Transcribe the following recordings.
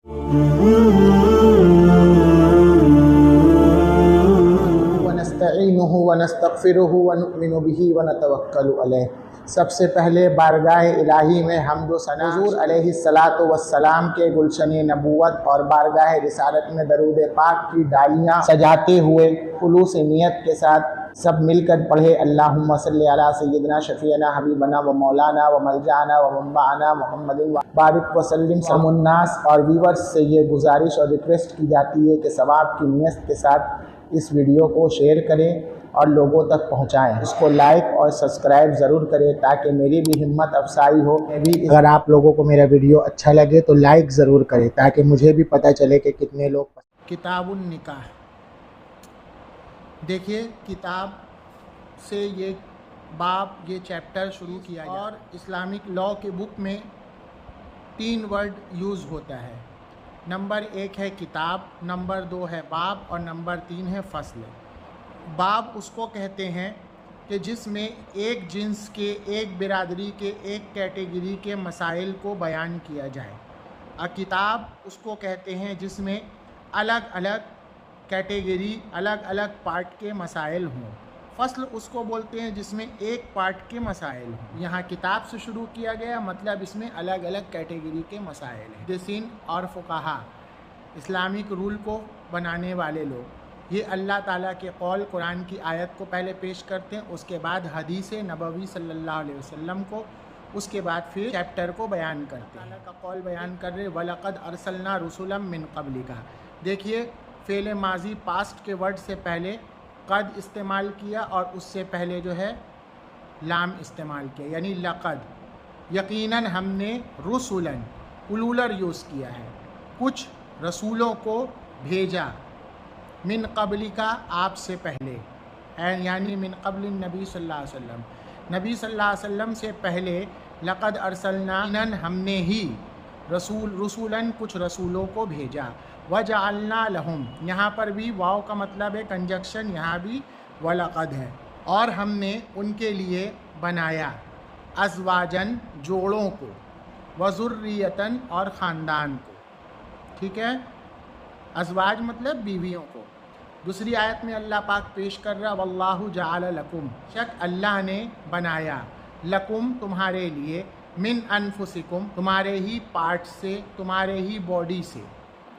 ونستعینہ ونستغفرہ ونؤمن بہ ونتوکل علیہ۔ سب سے پہلے بارگاہ الہی میں حمد و ثنا حضور علیہ السلام کے گلشن نبوت اور بارگاہ رسالت میں درود پاک کی ڈالیاں سجاتے ہوئے خلوص نیت کے ساتھ سب مل کر پڑھے اللہم صلی علی سیدنا شفیعنا حبیبنا و مولانا و ملجانا و منبعنا محمد بارک وسلم سلام الناس۔ اور ویورز سے یہ گزارش اور ریکویسٹ کی جاتی ہے کہ ثواب کی نیت کے ساتھ اس ویڈیو کو شیئر کریں اور لوگوں تک پہنچائیں۔ اس کو لائک اور سبسکرائب ضرور کریں تاکہ میری بھی ہمت افزائی ہو۔ اگر آپ لوگوں کو میرا ویڈیو اچھا لگے تو لائک ضرور کریں تاکہ مجھے بھی پتہ چلے کہ کتنے لوگ۔ کتاب النکاح، دیکھیے کتاب سے یہ باب، یہ چیپٹر شروع کیا گیا اور اسلامک لاء کے بک میں 3 ورڈ یوز ہوتا ہے۔ نمبر 1 ہے کتاب، نمبر 2 ہے باب اور نمبر 3 ہے فصل۔ باب اس کو کہتے ہیں کہ جس میں ایک جنس کے، ایک برادری کے، ایک کیٹیگری کے مسائل کو بیان کیا جائے، اور کتاب اس کو کہتے ہیں جس میں الگ الگ کیٹیگری، الگ الگ پارٹ کے مسائل ہوں۔ فصل اس کو بولتے ہیں جس میں ایک پارٹ کے مسائل ہوں۔ یہاں کتاب سے شروع کیا گیا، مطلب اس میں الگ الگ کیٹیگری کے مسائل ہیں۔ محدثین اور فقہا، اسلامک رول کو بنانے والے لوگ، یہ اللہ تعالیٰ کے قول، قرآن کی آیت کو پہلے پیش کرتے ہیں، اس کے بعد حدیث نبوی صلی اللہ علیہ وسلم کو، اس کے بعد پھر چیپٹر کو بیان کرتے ہیں۔ اللہ کا قول بیان کر رہے وَلَقَدْ أَرْسَلْنَا رُسُلًا مِّن قَبْلِكَ۔ دیکھیے فعل ماضی پاسٹ کے ورڈ سے پہلے قد استعمال کیا اور اس سے پہلے جو ہے لام استعمال کیا، یعنی لقد، یقیناً ہم نے رسولن پلولر یوز کیا ہے، کچھ رسولوں کو بھیجا، من قبل کا آپ سے پہلے، یعنی من قبل النبی صلی اللہ علیہ وسلم، نبی صلی اللہ علیہ وسلم سے پہلے، لقد ارسلنا، ہم نے ہی، رسولن کچھ رسولوں کو بھیجا، وجعلنا لہم، یہاں پر بھی واو کا مطلب ہے کنجکشن، یہاں بھی ولقد ہے، اور ہم نے ان کے لیے بنایا ازواجن، جوڑوں کو، وذریتن، اور خاندان کو، ٹھیک ہے، ازواج مطلب بیویوں کو۔ دوسری آیت میں اللہ پاک پیش کر رہا واللہ جعل لکم، شک اللہ نے بنایا، لکم تمہارے لیے، من انفسکم تمہارے ہی پارٹ سے، تمہارے ہی باڈی سے،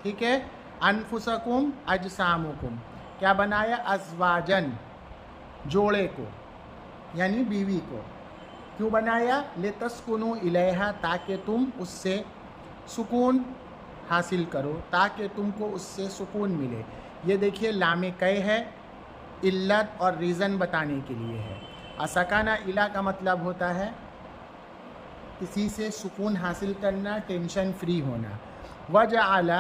ٹھیک ہے، انفسکم اجسامکم، کیا بنایا، ازواجن، جوڑے کو، یعنی بیوی کو۔ کیوں بنایا، لتسکنوا الیہا، تاکہ تم اس سے سکون حاصل کرو، تاکہ تم کو اس سے سکون ملے۔ یہ دیکھیے لام کئی ہے، علت اور ریزن بتانے کے لیے ہے۔ اسکانہ الا کا مطلب ہوتا ہے کسی سے سکون حاصل کرنا، ٹینشن فری ہونا۔ وجعل،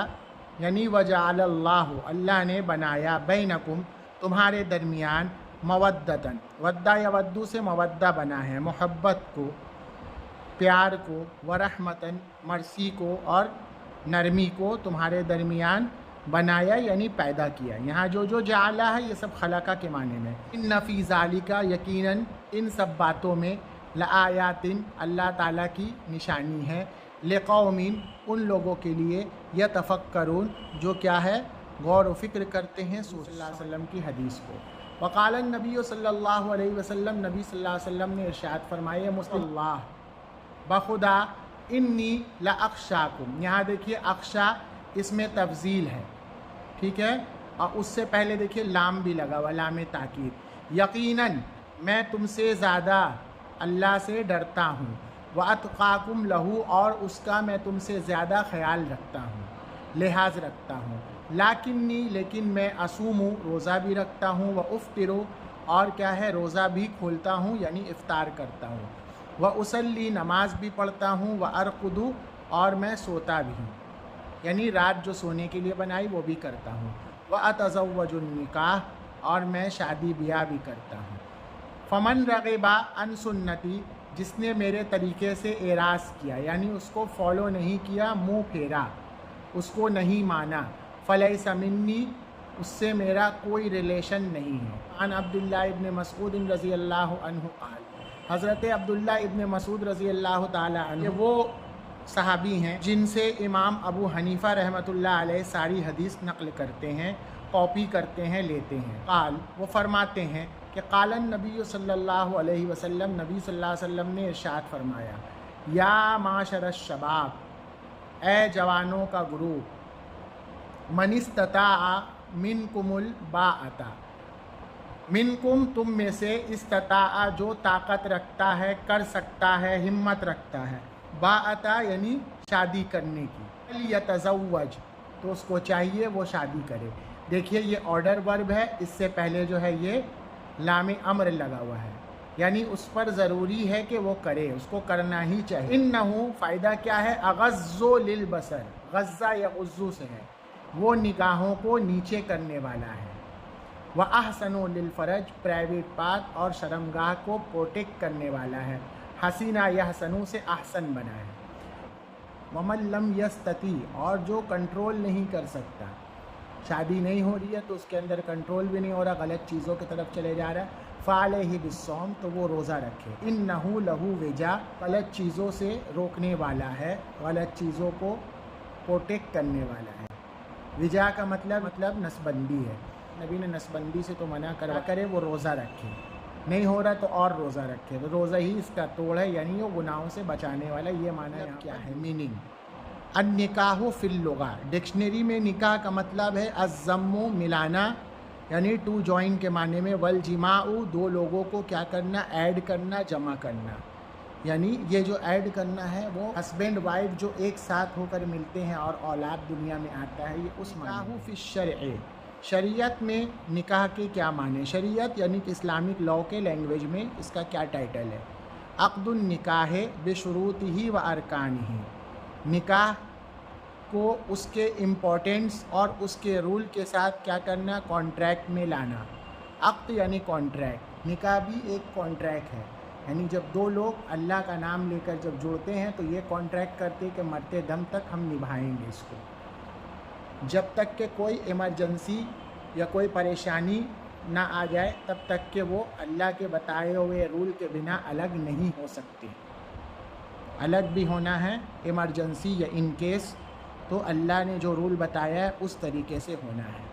یعنی وجعل اللہ، اللہ نے بنایا، بینکم تمہارے درمیان، مودتن، ودہ یا ودو سے مودہ بنا ہے، محبت کو، پیار کو، ورحمتن، مرسی کو اور نرمی کو تمہارے درمیان بنایا، یعنی پیدا کیا۔ یہاں جو جعلہ ہے یہ سب خلقہ کے معنی میں۔ ان فی ذالک، یقیناً ان سب باتوں میں، لآیات، اللہ تعالیٰ کی نشانی ہے، لقوم، ان لوگوں کے لیے، یتفکرون، جو کیا ہے، غور و فکر کرتے ہیں، صلی اللہ علیہ وسلم کی حدیث کو۔ وقال النبی صلی اللہ علیہ وسلم، نبی صلی اللہ علیہ وسلم نے ارشاد فرمایا، مسلم اللہ بخدا، انی لاخشاکم، یہاں دیکھیے اخشا اس میں تفضیل ہے، ٹھیک ہے، اور اس سے پہلے دیکھیے لام بھی لگا ہوا، لام تاکید، یقیناً میں تم سے زیادہ اللہ سے ڈرتا ہوں، واتقاکم لہو، اور اس کا میں تم سے زیادہ خیال رکھتا ہوں، لحاظ رکھتا ہوں، لیکنی، لیکن میں اصوم، روزہ بھی رکھتا ہوں، وافطر، اور کیا ہے، روزہ بھی کھولتا ہوں، یعنی افطار کرتا ہوں، واصلی، نماز بھی پڑھتا ہوں، وارقد، اور میں سوتا بھی ہوں، یعنی رات جو سونے کے لیے بنائی وہ بھی کرتا ہوں، واتزوج النکاح، اور میں شادی بیاہ بھی کرتا ہوں۔ فمن رغب عن سنتی، جس نے میرے طریقے سے اعراض کیا، یعنی اس کو فالو نہیں کیا، منہ پھیرا، اس کو نہیں مانا، فلیس منی، اس سے میرا کوئی ریلیشن نہیں ہے۔ عن عبداللہ ابن مسعود رضی اللہ عنہ قال، حضرت عبداللہ ابن مسعود رضی اللہ تعالی عنہ، وہ صحابی ہیں جن سے امام ابو حنیفہ رحمۃ اللہ علیہ ساری حدیث نقل کرتے ہیں، کاپی کرتے ہیں، لیتے ہیں۔ قال، وہ فرماتے ہیں کہ قال النبی صلی اللہ علیہ وسلم، نبی صلی اللہ علیہ وسلم نے ارشاد فرمایا، یا معاشر الشباب، اے جوانوں کا گروہ، من استطاع منکم الباءۃ، منکم تم میں سے، استطاع جو طاقت رکھتا ہے، کر سکتا ہے، ہمت رکھتا ہے، باءۃ یعنی شادی کرنے کی، فلیتزوج تو اس کو چاہیے وہ شادی کرے۔ دیکھیے یہ آرڈر ورب ہے، اس سے پہلے جو ہے یہ لام امر لگا ہوا ہے، یعنی اس پر ضروری ہے کہ وہ کرے، اس کو کرنا ہی چاہیے۔ انہو فائدہ کیا ہے؟ اغض للبصر، غضہ یا غضو سے ہے، وہ نگاہوں کو نیچے کرنے والا ہے۔ وَأَحْسَنُ لِلْفَرَجِ، پرائیویٹ پارٹ اور شرمگاہ کو پروٹیکٹ کرنے والا ہے۔ حسینہ یحسنو سے احسن بنا ہے۔ وَمَن لَّمْ يَسْتَطِع، اور جو کنٹرول نہیں کر سکتا، شادی نہیں ہو رہی ہے تو اس کے اندر کنٹرول بھی نہیں ہو رہا، غلط چیزوں کی طرف چلے جا رہا ہے، فَعَلَيْهِ بِالصَّوْمِ، تو وہ روزہ رکھے۔ إِنَّهُ لَهُ وِجَاء، غلط چیزوں سے روکنے والا ہے، غلط چیزوں کو پروٹیکٹ کرنے والا ہے۔ وجا کا مطلب نسبندی ہے، نبی نے نسبندی سے تو منع کرے، وہ روزہ رکھے، نہیں ہو رہا تو اور روزہ رکھے، تو روزہ ہی اس کا توڑ ہے، یعنی وہ گناہوں سے بچانے والا۔ یہ معنی کیا ہے؟ میننگ النکاح فی اللغہ، ڈکشنری میں نکاح کا مطلب ہے الضم، ملانا، یعنی ٹو جوائن کے معنی میں، والجماع، دو لوگوں کو کیا کرنا؟ ایڈ کرنا، جمع کرنا، یعنی یہ جو ایڈ کرنا ہے وہ ہسبینڈ وائف جو ایک ساتھ ہو کر ملتے ہیں اور اولاد دنیا میں آتا ہے، یہ اس معنی۔ فی الشرع، شریعت میں نکاح کے کیا معنی؟ شریعت یعنی کہ اسلامک لاء کے لینگویج میں اس کا کیا ٹائٹل ہے؟ عقد النکاح بشروطہ و ارکانہ، نکاح کو اس کے امپورٹنس اور اس کے رول کے ساتھ کیا کرنا؟ کانٹریکٹ میں لانا۔ عقد یعنی کانٹریکٹ، نکاح بھی ایک کانٹریکٹ ہے، یعنی جب دو لوگ اللہ کا نام لے کر جب جڑتے ہیں تو یہ کانٹریکٹ کرتے کہ مرتے دم تک ہم نبھائیں گے اس کو، جب تک کہ کوئی ایمرجنسی یا کوئی پریشانی نہ آ جائے تب تک کہ وہ اللہ کے بتائے ہوئے رول کے بنا الگ نہیں ہو سکتے۔ الگ بھی ہونا ہے ایمرجنسی یا ان کیس، تو اللہ نے جو رول بتایا ہے اس طریقے سے ہونا ہے۔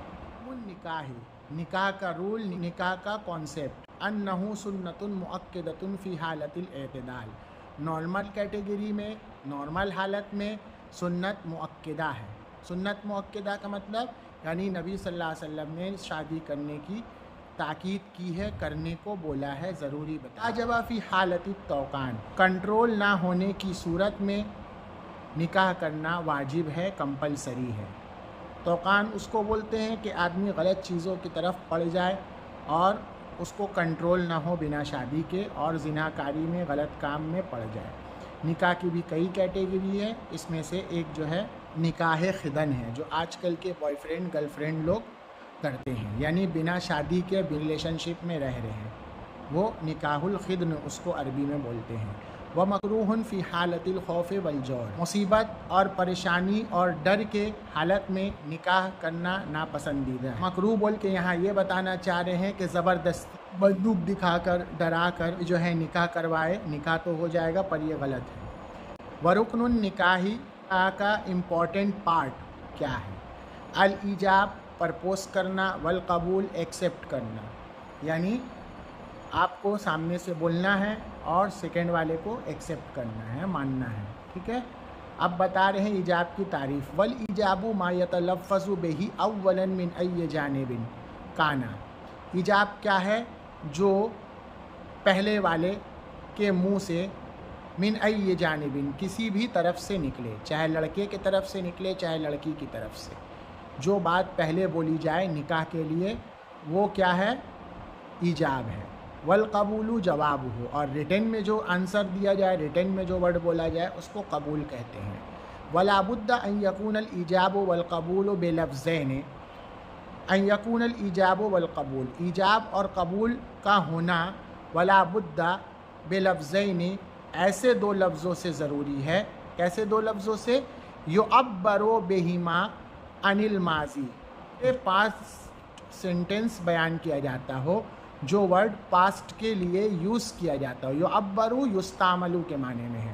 النکاح، نکاح کا رول، نکاح کا کانسیپٹ، انہ سنت مؤکدۃ فی حالت الاعتدال، نارمل کیٹیگری میں، نارمل حالت میں سنت مؤکدہ ہے۔ سنت مؤکدہ کا مطلب یعنی نبی صلی اللہ علیہ وسلم نے شادی کرنے کی تاکید کی ہے، کرنے کو بولا ہے، ضروری بتا۔ جب فی حالت التوقان، کنٹرول نہ ہونے کی صورت میں نکاح کرنا واجب ہے، کمپلسری ہے۔ توقان اس کو بولتے ہیں کہ آدمی غلط چیزوں کی طرف پڑ جائے اور اس کو کنٹرول نہ ہو بنا شادی کے، اور زناکاری میں، غلط کام میں پڑ جائے۔ نکاح کی بھی کئی کیٹیگری ہے، اس میں سے ایک جو ہے نکاح خدن ہے، جو آج کل کے بوائے فرینڈ گرل فرینڈ لوگ کرتے ہیں، یعنی بنا شادی کے ریلیشن شپ میں رہ رہے ہیں، وہ نکاح الخدن اس کو عربی میں بولتے ہیں۔ وَمَكْرُوهٌ فِي حَالَةِ الْخَوْفِ وَالْجَوْعِ، مصیبت اور پریشانی اور ڈر کے حالت میں نکاح کرنا ناپسندیدہ ہے۔ مکروہ بول کے یہاں یہ بتانا چاہ رہے ہیں کہ زبردست بندوق دکھا کر، ڈرا کر جو ہے نکاح کروائے، نکاح تو ہو جائے گا پر یہ غلط ہے۔ وَرُكْنُ النِّكَاحِ، نکاح کا امپورٹنٹ پارٹ کیا ہے؟ الایجاب، پرپوز کرنا، والقبول، ایکسیپٹ کرنا، یعنی آپ کو سامنے سے بولنا ہے اور سیکنڈ والے کو ایکسیپٹ کرنا ہے، ماننا ہے، ٹھیک ہے۔ اب بتا رہے ہیں ایجاب کی تعریف۔ والایجاب ما یتلفظ بہ اولا من ای جانب کان، ایجاب کیا ہے؟ جو پہلے والے کے منہ سے من ای جانب، کسی بھی طرف سے نکلے، چاہے لڑکے کی طرف سے نکلے چاہے لڑکی کی طرف سے، جو بات پہلے بولی جائے نکاح کے لیے وہ کیا ہے؟ ایجاب ہے۔ والقبول جواب ہو، اور ریٹن میں جو آنسر دیا جائے، ریٹن میں جو ورڈ بولا جائے اس کو قبول کہتے ہیں۔ ولا بد ان یکون الایجاب والقبول بلفظین، ان یکون الایجاب والقبول، ایجاب اور قبول کا ہونا، ولا بد بلفظین، ایسے دو لفظوں سے ضروری ہے۔ کیسے دو لفظوں سے؟ یعبر بہما عن الماضی، پاسٹ سینٹینس بیان کیا جاتا ہو، جو ورڈ پاسٹ کے لیے یوز کیا جاتا ہو، یعبر یستعمل کے معنی میں ہے،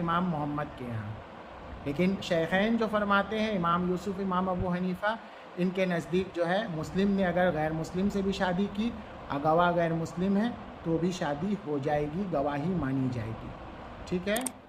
امام محمد کے یہاں. لیکن شیخین جو فرماتے ہیں امام یوسف امام ابو حنیفہ، ان کے نزدیک جو ہے مسلم نے اگر غیر مسلم سے بھی شادی کی اور گواہ غیر مسلم ہے تو بھی شادی ہو جائے گی، گواہی مانی جائے گی. ٹھیک ہے.